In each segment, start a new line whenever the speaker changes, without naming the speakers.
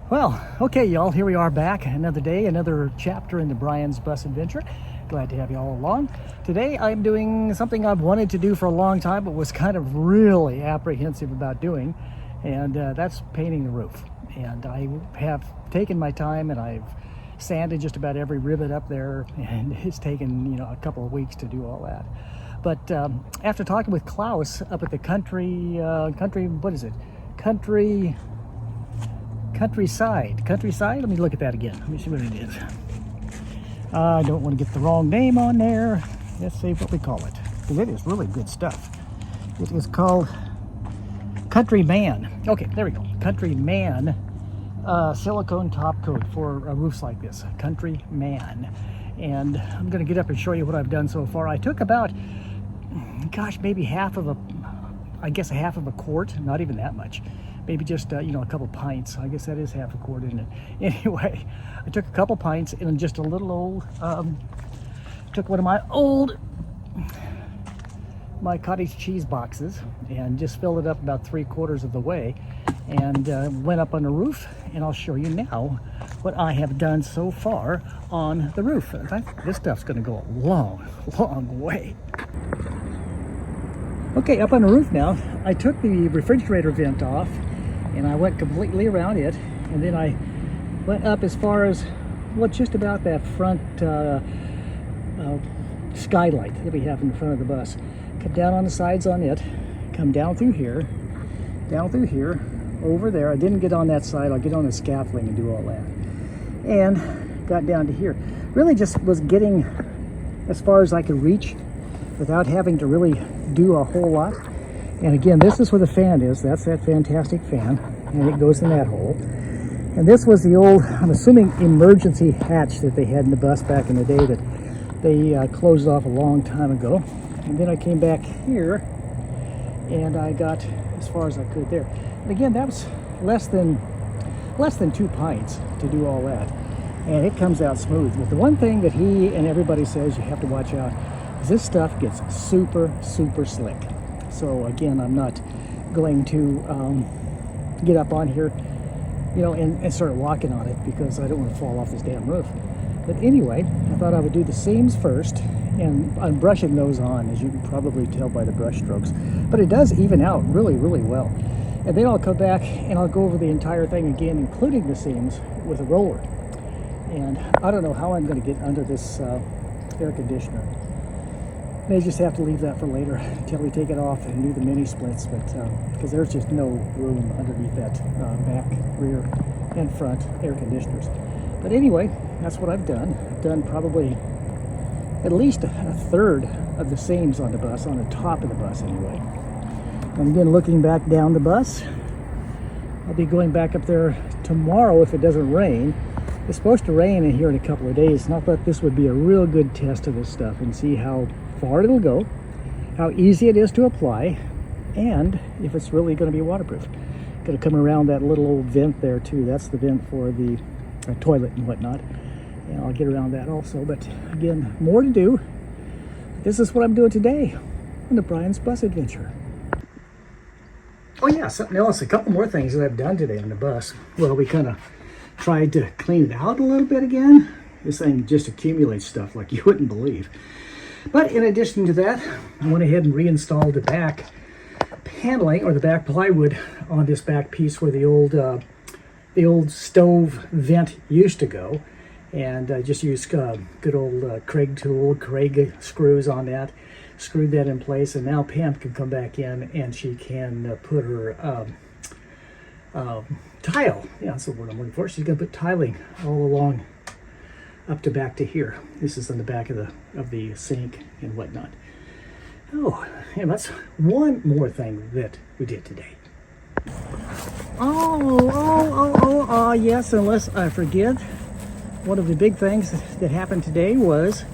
Well, okay, y'all, here we are back. Another day, another chapter in the Brian's Bus Adventure. Glad to have you all along. Today, I'm doing something I've wanted to do for a long time, but was kind of really apprehensive about doing, and that's painting the roof. And I have taken my time, and I've sanded just about every rivet up there, and it's taken, a couple of weeks to do all that. But after talking with Klaus up at the Countryside. Let me look at that again. Let me see what it is. I don't want to get the wrong name on there. Let's see what we call it, because it is really good stuff. It is called Countryman. Okay, there we go. Countryman silicone top coat for roofs like this. Countryman. And I'm going to get up and show you what I've done so far. I took about, maybe half of a quart, not even that much. Maybe just, a couple pints. I guess that is half a quart, isn't it? Anyway, I took a couple pints and just a little old, took one of my cottage cheese boxes and just filled it up about 3/4 of the way and went up on the roof, and I'll show you now what I have done so far on the roof. In fact, this stuff's gonna go a long, long way. Okay, up on the roof now, I took the refrigerator vent off and I went completely around it, and then I went up as far as, just about that front skylight that we have in the front of the bus. Come down on the sides on it, come down through here, over there. I didn't get on that side, I'll get on the scaffolding and do all that. And got down to here. Really just was getting as far as I could reach without having to really do a whole lot. And again, this is where the fan is. That's that fantastic fan, and it goes in that hole. And this was the old, I'm assuming, emergency hatch that they had in the bus back in the day that they closed off a long time ago. And then I came back here and I got as far as I could there. And again, that was less than 2 pints to do all that. And it comes out smooth. But the one thing that he and everybody says you have to watch out is this stuff gets super, super slick. So again, I'm not going to get up on here, and start walking on it, because I don't want to fall off this damn roof. But anyway, I thought I would do the seams first, and I'm brushing those on, as you can probably tell by the brush strokes. But it does even out really, really well. And then I'll come back and I'll go over the entire thing again, including the seams, with a roller. And I don't know how I'm going to get under this air conditioner. May just have to leave that for later until we take it off and do the mini splits, but because there's just no room underneath that back, rear, and front air conditioners. But anyway, that's what I've done. I've done probably at least a third of the seams on the bus, on the top of the bus anyway. And again, looking back down the bus, I'll be going back up there tomorrow if it doesn't rain. It's supposed to rain in here in a couple of days, and I thought this would be a real good test of this stuff and see how far it'll go, how easy it is to apply, and if it's really going to be waterproof. Going to come around that little old vent there too. That's the vent for the toilet and whatnot, and I'll get around that also. But again, more to do. This is what I'm doing today on the Brian's Bus Adventure. Oh yeah, something else, a couple more things that I've done today on the bus. Well, we kind of tried to clean it out a little bit again. This thing just accumulates stuff like you wouldn't believe. But in addition to that, I went ahead and reinstalled the back paneling, or the back plywood, on this back piece where the old stove vent used to go, and I just used good old Craig screws on that, screwed that in place, and now Pam can come back in and she can put her tile. Yeah, that's the word I'm looking for. She's going to put tiling all along up to back to here. This is on the back of the sink and whatnot. Oh, and that's one more thing that we did today. Yes, unless I forget, one of the big things that happened today was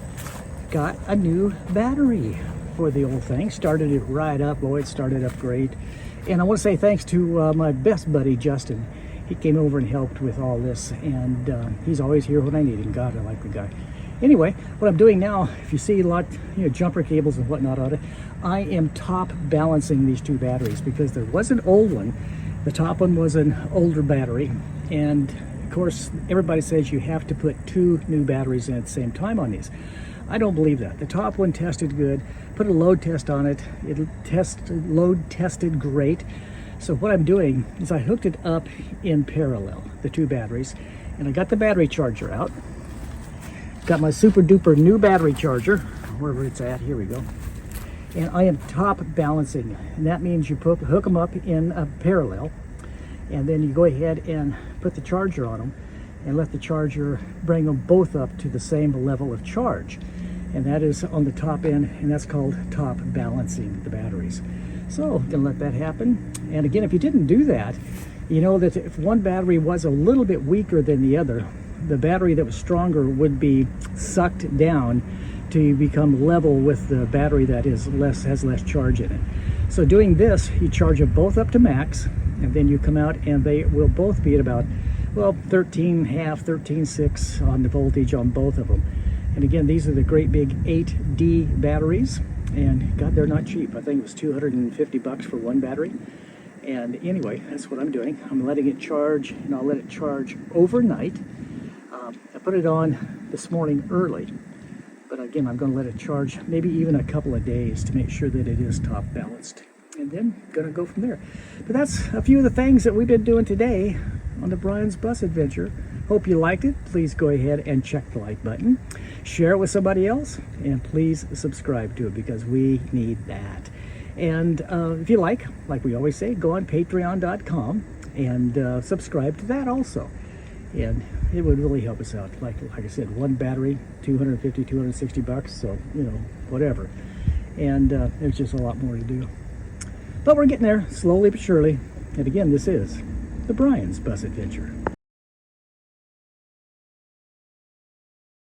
got a new battery for the old thing. Started it right up. Boy, it started up great. And I want to say thanks to my best buddy, Justin. He came over and helped with all this, and he's always here when I need him. God, I like the guy. Anyway, what I'm doing now, if you see a lot, jumper cables and whatnot on it, I am top balancing these two batteries, because there was an old one. The top one was an older battery, And of course, everybody says you have to put 2 new batteries in at the same time on these. I don't believe that. The top one tested good. Put a load test on it. It load tested great. So what I'm doing is I hooked it up in parallel, the 2 batteries, and I got the battery charger out. Got my super duper new battery charger, wherever it's at. Here we go. And I am top balancing, and that means you hook them up in a parallel, and then you go ahead and put the charger on them and let the charger bring them both up to the same level of charge. And that is on the top end, and that's called top balancing the batteries. So I'm gonna let that happen. And again, if you didn't do that, you know that if one battery was a little bit weaker than the other, the battery that was stronger would be sucked down to become level with the battery that is has less charge in it. So doing this, you charge them both up to max, and then you come out and they will both be at about, well, 13.5, 13.6 on the voltage on both of them. And again, these are the great big 8D batteries, and God, they're not cheap. I think it was 250 bucks for one battery. And anyway, that's what I'm doing. I'm letting it charge, and I'll let it charge overnight. I put it on this morning early, but again, I'm going to let it charge maybe even a couple of days to make sure that it is top balanced, and then going to go from there. But that's a few of the things that we've been doing today on the Brian's Bus Adventure. Hope you liked it. Please go ahead and check the like button, share it with somebody else, and please subscribe to it, because we need that. And if you like we always say, go on patreon.com and subscribe to that also. And it would really help us out. Like I said, one battery, 250, 260 bucks, so, you know, whatever. And there's just a lot more to do. But we're getting there, slowly but surely. And again, this is the Brian's Bus Adventure.